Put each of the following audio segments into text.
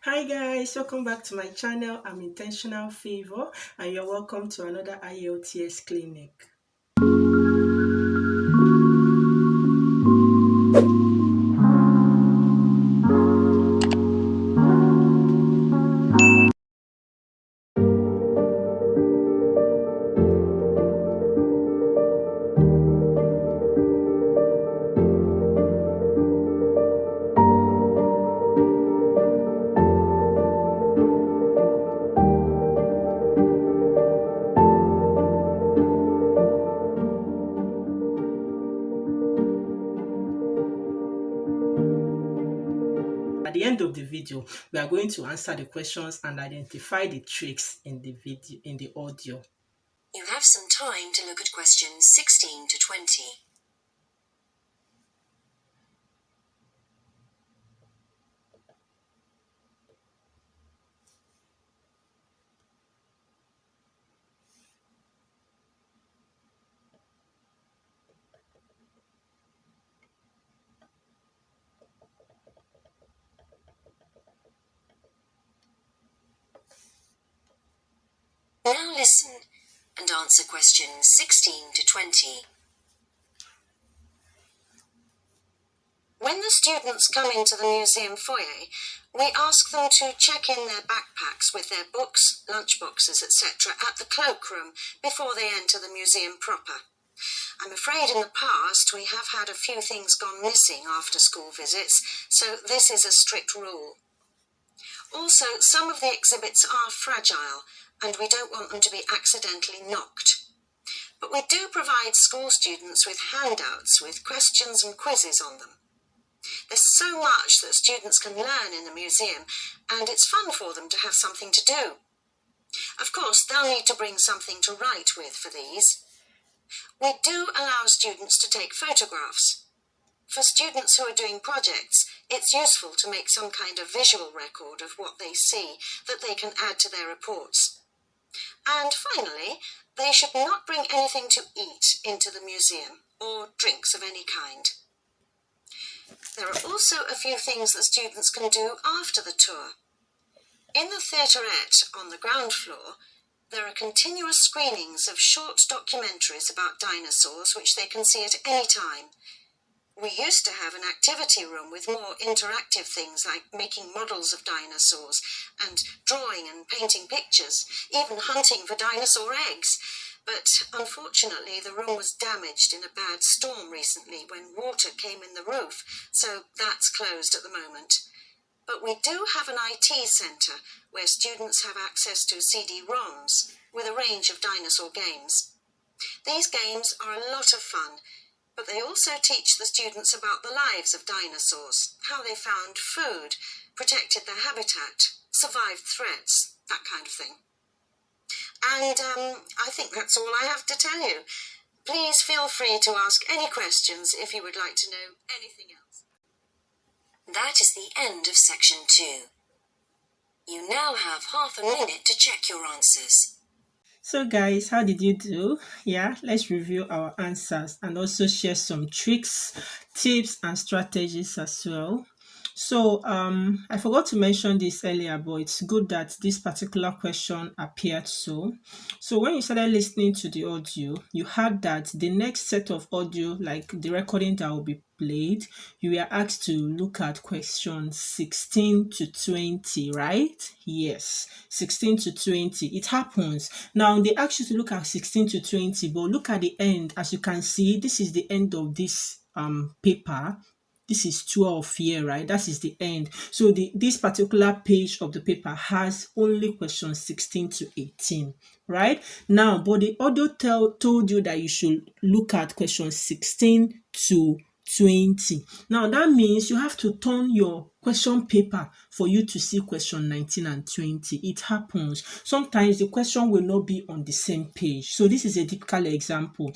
Hi guys, welcome back to my channel. I'm Intentional Favor and you're welcome to another IELTS Clinic. At the end of the video, we are going to answer the questions and identify the tricks in the audio. You have some time to look at questions 16 to 20. Now listen and answer questions 16 to 20. When the students come into the museum foyer, we ask them to check in their backpacks with their books, lunchboxes, etc. at the cloakroom before they enter the museum proper. I'm afraid in the past we have had a few things gone missing after school visits, so this is a strict rule. Also, some of the exhibits are fragile and we don't want them to be accidentally knocked. But we do provide school students with handouts with questions and quizzes on them. There's so much that students can learn in the museum, and it's fun for them to have something to do. Of course, they'll need to bring something to write with for these. We do allow students to take photographs. For students who are doing projects, it's useful to make some kind of visual record of what they see that they can add to their reports. And finally, they should not bring anything to eat into the museum or drinks of any kind. There are also a few things that students can do after the tour. In the theaterette on the ground floor, there are continuous screenings of short documentaries about dinosaurs which they can see at any time. We used to have an activity room with more interactive things like making models of dinosaurs and drawing and painting pictures, even hunting for dinosaur eggs. But unfortunately, the room was damaged in a bad storm recently when water came in the roof, so that's closed at the moment. But we do have an IT centre where students have access to CD-ROMs with a range of dinosaur games. These games are a lot of fun, but they also teach the students about the lives of dinosaurs, how they found food, protected their habitat, survived threats, that kind of thing. And I think that's all I have to tell you. Please feel free to ask any questions if you would like to know anything else. That is the end of section 2. You now have half a minute to check your answers. So guys, how did you do? Yeah, let's review our answers and also share some tricks, tips and strategies as well. So I forgot to mention this earlier, but it's good that this particular question appeared. So when you started listening to the audio, you heard that the next set of audio, like the recording that will be played, you were asked to look at questions 16 to 20, right? Yes, 16 to 20. It happens. Now they ask you to look at 16 to 20, but look at the end. As you can see, this is the end of this paper. This is 12 here, right? That is the end. So this particular page of the paper has only questions 16 to 18, right? Now, but the audio told you that you should look at questions 16 to 20. Now, that means you have to turn your question paper for you to see question 19 and 20. It happens. Sometimes the question will not be on the same page. So this is a typical example.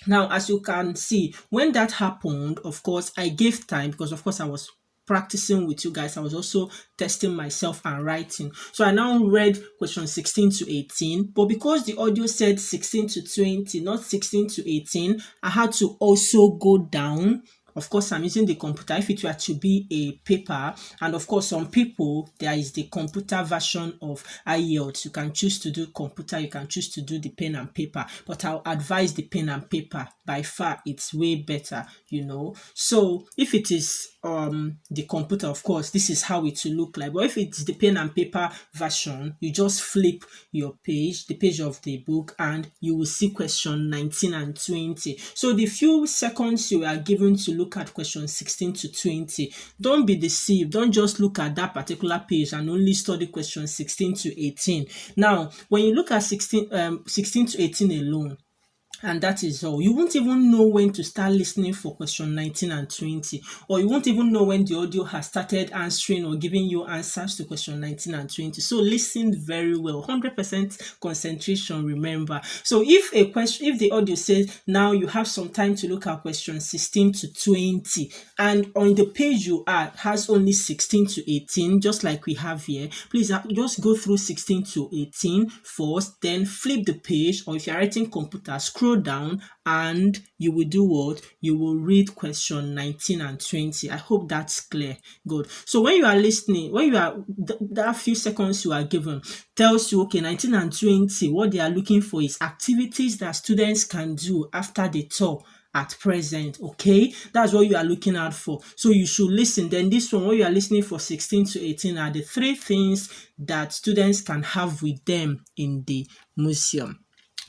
Now, as you can see, when that happened, of course, I gave time because, of course, I was practicing with you guys. I was also testing myself and writing. So I now read question 16 to 18, but because the audio said 16 to 20, not 16 to 18, I had to also go down. Of course, I'm using the computer. If it were to be a paper, and of course, some people, there is the computer version of IELTS. You can choose to do computer, you can choose to do the pen and paper, but I'll advise the pen and paper. By far, it's way better, So if it is the computer, of course, this is how it will look like. But if it's the pen and paper version, you just flip your page, the page of the book, and you will see question 19 and 20. So the few seconds you are given to look at question 16 to 20, don't be deceived. Don't just look at that particular page and only study question 16 to 18. Now, when you look at 16 to 18 alone, and that is all. You won't even know when to start listening for question 19 and 20, or you won't even know when the audio has started answering or giving you answers to question 19 and 20. So listen very well, 100% concentration, remember. So if the audio says now you have some time to look at question 16 to 20, and on the page you are has only 16 to 18, just like we have here, please just go through 16 to 18 first, then flip the page, or if you're writing computer, scroll down and you will do what? You will read question 19 and 20. I hope that's clear. Good. So when you are listening, when you are that few seconds you are given tells you, okay, 19 and 20, what they are looking for is activities that students can do after the tour at present. Okay, that's what you are looking out for. So you should listen. Then this one, what you are listening for 16 to 18, are the 3 things that students can have with them in the museum.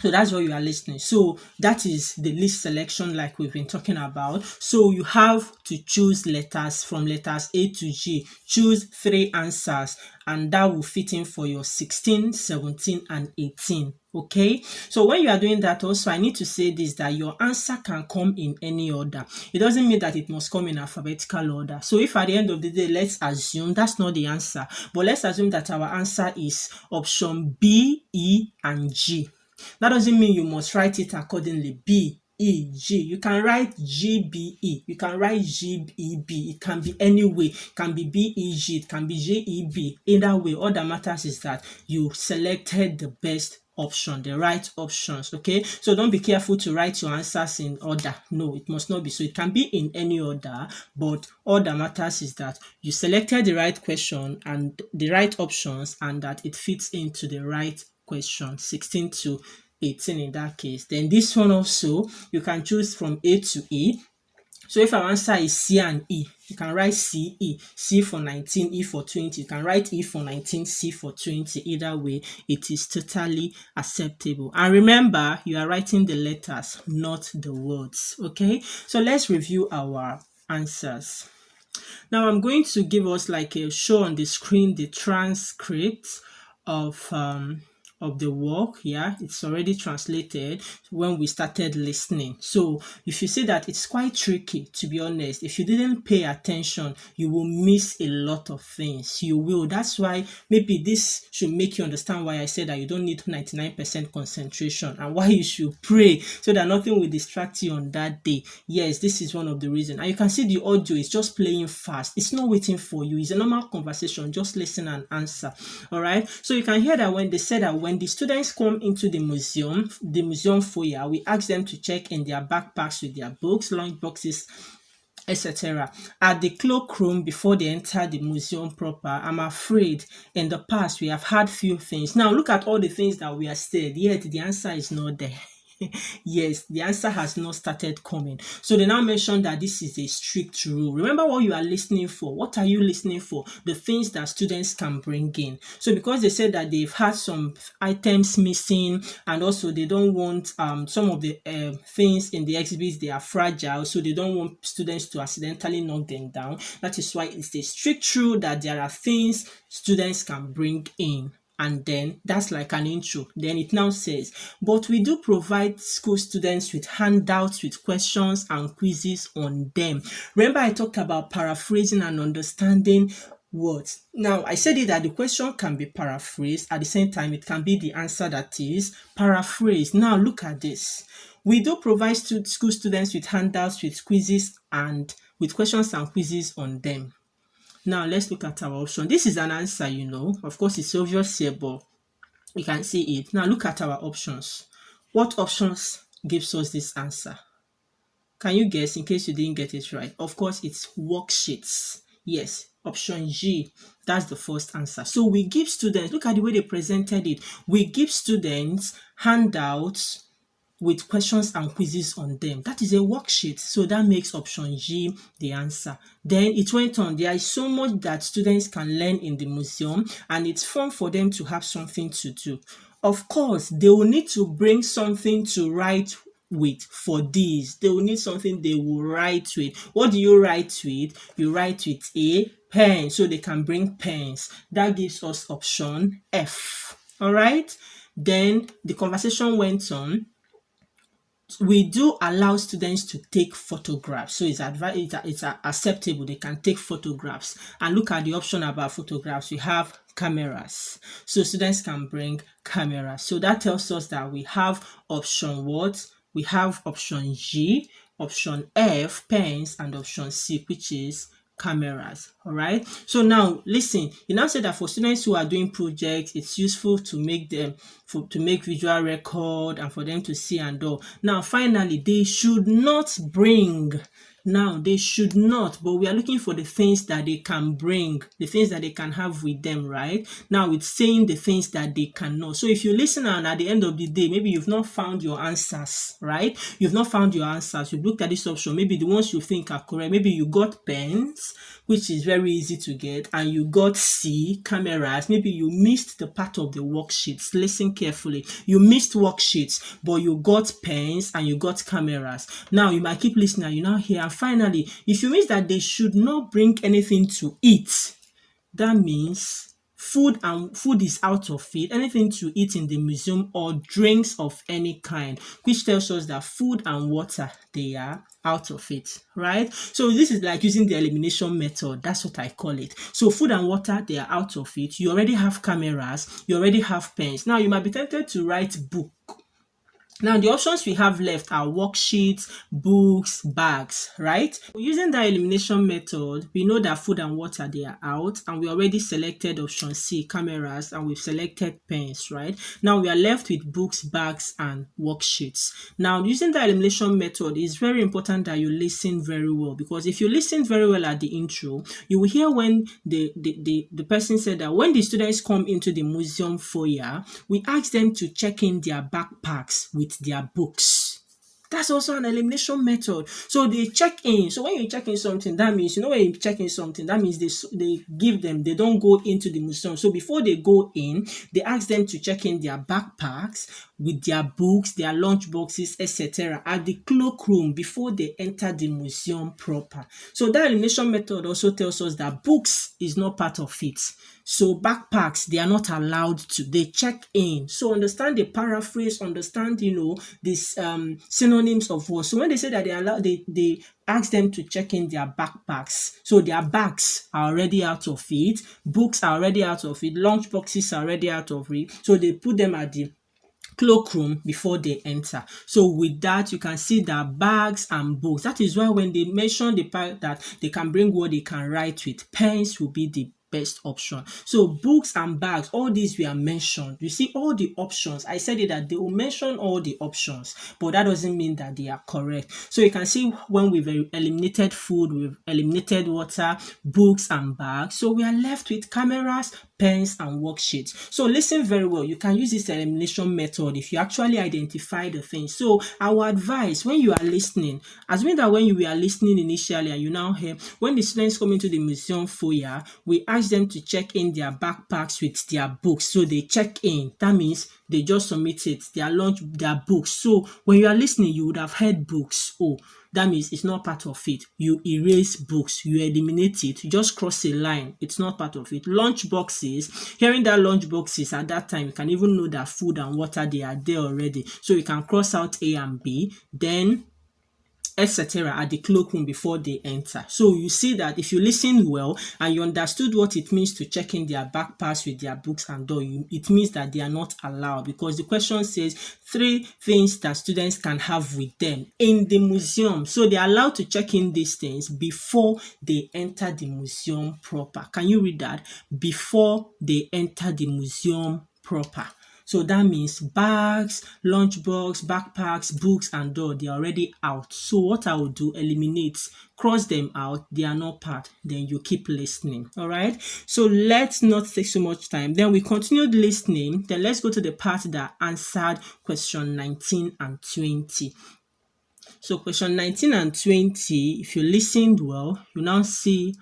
So that's what you are listening. So that is the list selection like we've been talking about. So you have to choose letters from letters A to G. Choose 3 answers and that will fit in for your 16, 17 and 18. Okay, so when you are doing that also, I need to say this, that your answer can come in any order. It doesn't mean that it must come in alphabetical order. So if at the end of the day, let's assume that's not the answer, but let's assume that our answer is option B, E and G. That doesn't mean you must write it accordingly. B, E, G. You can write G, B, E. You can write G, E, B. It can be any way. It can be B, E, G. It can be J, E, B. Either way, all that matters is that you selected the best option, the right options. Okay, so don't be careful to write your answers in order. No, it must not be so. It can be in any order, but all that matters is that you selected the right question and the right options, and that it fits into the right question, 16 to 18 in that case. Then this one also, you can choose from A to E. So if our answer is C and E, you can write C, E. C for 19, E for 20. You can write E for 19, C for 20. Either way, it is totally acceptable. And remember, you are writing the letters, not the words. Okay, so let's review our answers. Now I'm going to give us like a show on the screen the transcript of the work. Yeah, it's already translated when we started listening. So if you see that it's quite tricky, to be honest, if you didn't pay attention, you will miss a lot of things. You will. That's why maybe this should make you understand why I said that you don't need 99% concentration, and why you should pray so that nothing will distract you on that day. Yes, this is one of the reasons. And you can see the audio is just playing fast. It's not waiting for you. It's a normal conversation. Just listen and answer. All right. So you can hear that when they said that when the students come into the museum foyer, we ask them to check in their backpacks with their books, lunch boxes, etc. At the cloakroom before they enter the museum proper. I'm afraid in the past we have had few things. Now look at all the things that we have said, yet the answer is not there. Yes, the answer has not started coming. So they now mention that this is a strict rule. Remember what you are listening for. What are you listening for? The things that students can bring in. So because they said that they've had some items missing, and also they don't want some of the things in the exhibits, they are fragile, so they don't want students to accidentally knock them down. That is why it's a strict rule that there are things students can bring in. And then that's like an intro. Then it now says, but we do provide school students with handouts with questions and quizzes on them. Remember I talked about paraphrasing and understanding words. Now I said it that the question can be paraphrased. At the same time, it can be the answer that is paraphrased. Now look at this. We do provide school students with handouts with quizzes and with questions and quizzes on them. Now let's look at our option. This is an answer, Of course, it's obvious here, but you can see it. Now look at our options. What options gives us this answer? Can you guess in case you didn't get it right? Of course, it's worksheets. Yes, option G. That's the first answer. So we give students, look at the way they presented it. We give students handouts with questions and quizzes on them. That is a worksheet. So that makes option G the answer. Then it went on. There is so much that students can learn in the museum, and it's fun for them to have something to do. Of course, they will need to bring something to write with for these. They will need something they will write with. What do you write with? You write with a pen, so they can bring pens. That gives us option F. All right. Then the conversation went on. We do allow students to take photographs, so it's acceptable. They can take photographs. And look at the option about photographs. We have cameras, so students can bring cameras. So that tells us that we have option what? We have option G, option F, pens, and option C, which is cameras. All right. So now listen, you now say that for students who are doing projects, it's useful to make them to make visual record and for them to see and all. Now finally, they should not bring. Now they should not, but we are looking for the things that they can bring, the things that they can have with them, right? Now it's saying the things that they cannot. So if you listen and at the end of the day, maybe you've not found your answers, right? You've not found your answers. You've looked at this option, maybe the ones you think are correct. Maybe you got pens, which is very easy to get, and you got C, cameras. Maybe you missed the part of the worksheets. Listen carefully. You missed worksheets, but you got pens and you got cameras. Now you might keep listening and you now hear. And finally, if you miss that they should not bring anything to eat, that means food is out of it, anything to eat in the museum, or drinks of any kind, which tells us that food and water, they are out of it, right? So this is like using the elimination method. That's what I call it. So food and water, they are out of it. You already have cameras, you already have pens. Now you might be tempted to write book. Now, the options we have left are worksheets, books, bags, right? Using that elimination method, we know that food and water, they are out, and we already selected option C, cameras, and we've selected pens, right? Now, we are left with books, bags, and worksheets. Now, using the elimination method, it's very important that you listen very well, because if you listen very well at the intro, you will hear when the person said that when the students come into the museum foyer, we ask them to check in their backpacks with their books. That's also an elimination method. So they check in. So when you check in something, that means, when you check in something, that means they give them, they don't go into the museum. So before they go in, they ask them to check in their backpacks with their books, their lunch boxes, etc. at the cloakroom before they enter the museum proper. So that elimination method also tells us that books is not part of it. So backpacks, they are not allowed to. They check in. So understand the paraphrase, understand, this synonyms of words. So when they say that they ask them to check in their backpacks. So their bags are already out of it. Books are already out of it. Lunch boxes are already out of it. So they put them at the cloakroom before they enter. So with that, you can see that bags and books. That is why when they mention the part that they can bring what they can write with, pens will be the best option. So books and bags, all these were mentioned. You see all the options. I said it that they will mention all the options, but that doesn't mean that they are correct. So you can see when we've eliminated food, we've eliminated water, books and bags. So we are left with cameras, pens, and worksheets. So listen very well. You can use this elimination method if you actually identify the things. So our advice when you are listening, assuming that when you were listening initially and you now hear, when the students come into the museum foyer, we ask them to check in their backpacks with their books. So they check in. That means they just submit it, their books. So when you are listening, you would have heard books. Oh, that means it's not part of it. You erase books, you eliminate it, you just cross a line. It's not part of it. Lunch boxes, hearing that lunch boxes at that time, you can even know that food and water, they are there already. So you can cross out A and B, then etc. at the cloakroom before they enter. So you see that if you listen well and you understood what it means to check in their backpacks with their books and all, it means that they are not allowed, because the question says 3 things that students can have with them in the museum. So they are allowed to check in these things before they enter the museum proper. Can you read that? Before they enter the museum proper. So that means bags, lunchbox, backpacks, books, and all, they are already out. So what I will do, eliminate, cross them out, they are not part. Then you keep listening. All right. So let's not take so much time. Then we continued listening. Then let's go to the part that answered question 19 and 20. So question 19 and 20, if you listened well, you now see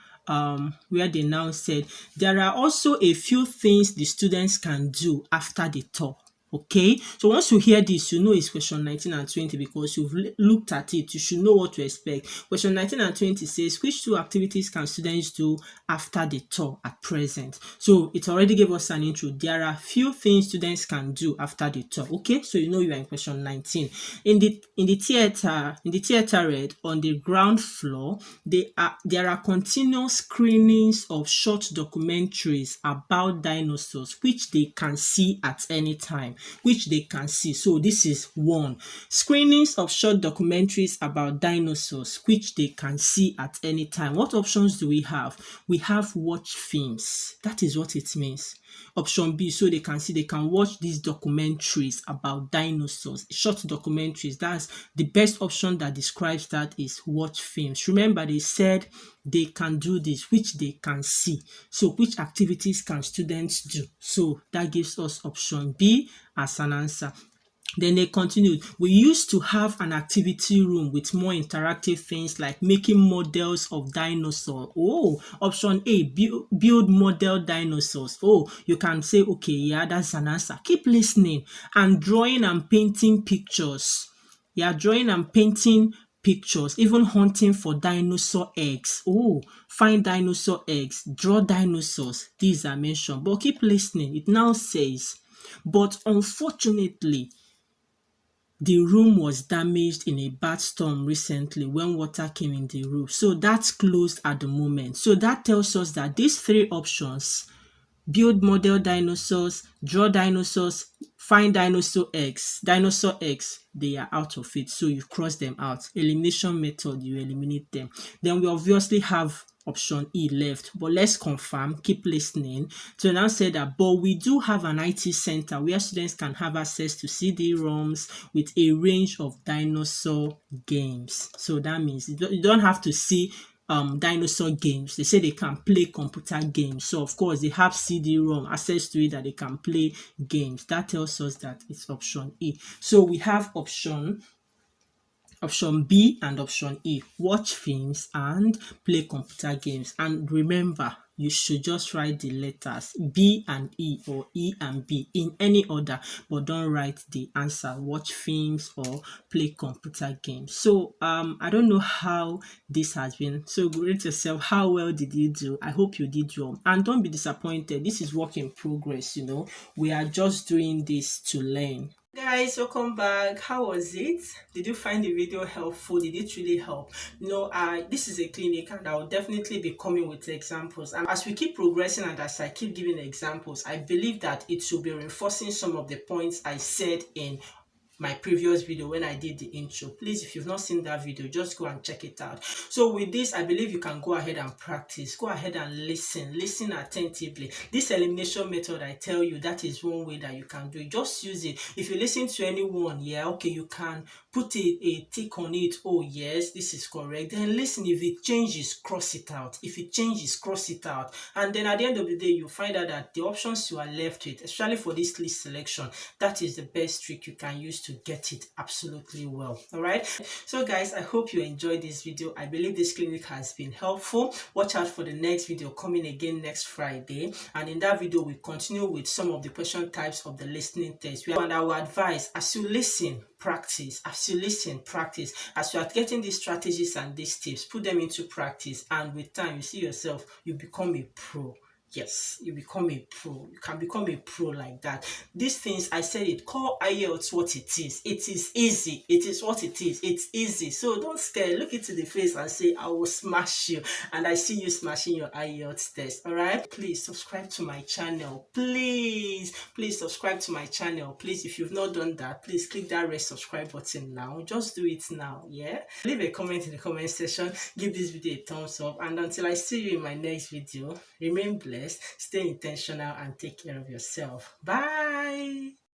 where they now said there are also a few things the students can do after the tour. Okay, so once you hear this, you know it's question 19 and 20 because you've looked at it. You should know what to expect. Question 19 and 20 says, which two activities can students do after the tour at present? So it already gave us an intro. There are few things students can do after the tour. Okay, so you know you are in question 19. In the theater red on the ground floor, there are continuous screenings of short documentaries about dinosaurs which they can see at any time. So this is one. Screenings of short documentaries about dinosaurs which they can see at any time. What options do we have? We have watch films. That is what it means. Option B, so they can watch these documentaries about dinosaurs, short documentaries. That's the best option that describes that, is watch films. Remember, they said they can do this, which they can see. So which activities can students do? So that gives us option B as an answer. Then they continued, we used to have an activity room with more interactive things like making models of dinosaurs. Oh, option A, build model dinosaurs. Oh, you can say, okay, yeah, that's an answer. Keep listening. And drawing and painting pictures. Yeah, drawing and painting pictures, even hunting for dinosaur eggs. Oh, find dinosaur eggs, draw dinosaurs. These are mentioned. But keep listening. It now says, but unfortunately, the room was damaged in a bad storm recently when water came in the roof. So that's closed at the moment. So that tells us that these three options, build model dinosaurs, draw dinosaurs, find dinosaur eggs, they are out of it. So you cross them out. Elimination method, you eliminate them. Then we obviously have option E left, but let's confirm, keep listening. So now say that, but we do have an IT center where students can have access to CD-ROMs with a range of dinosaur games. So that means you don't have to see dinosaur games. They say they can play computer games. So of course they have CD-ROM access to it that they can play games. That tells us that it's option E. So we have option B and option E, watch films and play computer games. And remember, you should just write the letters B and E or E and B in any order, but don't write the answer, watch films or play computer games. So I don't know how this has been. So rate yourself. How well did you do? I hope you did well. And don't be disappointed. This is work in progress, We are just doing this to learn. Guys, welcome back. How was it? Did you find the video helpful? Did it really help? This is a clinic and I will definitely be coming with examples. And as we keep progressing and as I keep giving examples, I believe that it should be reinforcing some of the points I said in my previous video when I did the intro. Please, if you've not seen that video, just go and check it out. So with this, I believe you can go ahead and practice. Go ahead and listen attentively. This elimination method, I tell you, that is one way that you can do it. Just use it. If you listen to anyone, you can put a tick on it. Oh yes, this is correct. Then listen. If it changes, cross it out. If it changes, cross it out. And then at the end of the day, you find out that the options you are left with, especially for this list selection, that is the best trick you can use to get it absolutely well. All right. So guys, I hope you enjoyed this video. I believe this clinic has been helpful. Watch out for the next video coming again next Friday. And in that video, we continue with some of the question types of the listening test. And I will advise, as you listen, practice. As you listen, practice. As you are getting these strategies and these tips, put them into practice. And with time, you see yourself, you become a pro. Yes, you become a pro. You can become a pro like that. These things, I said it, call IELTS what it is. It is easy. It is what it is. It's easy. So don't scare. Look into the face and say, I will smash you. And I see you smashing your IELTS test. All right? Please subscribe to my channel. Please subscribe to my channel. Please, if you've not done that, please click that red subscribe button now. Just do it now. Yeah? Leave a comment in the comment section. Give this video a thumbs up. And until I see you in my next video, remain blessed, stay intentional, and take care of yourself. Bye.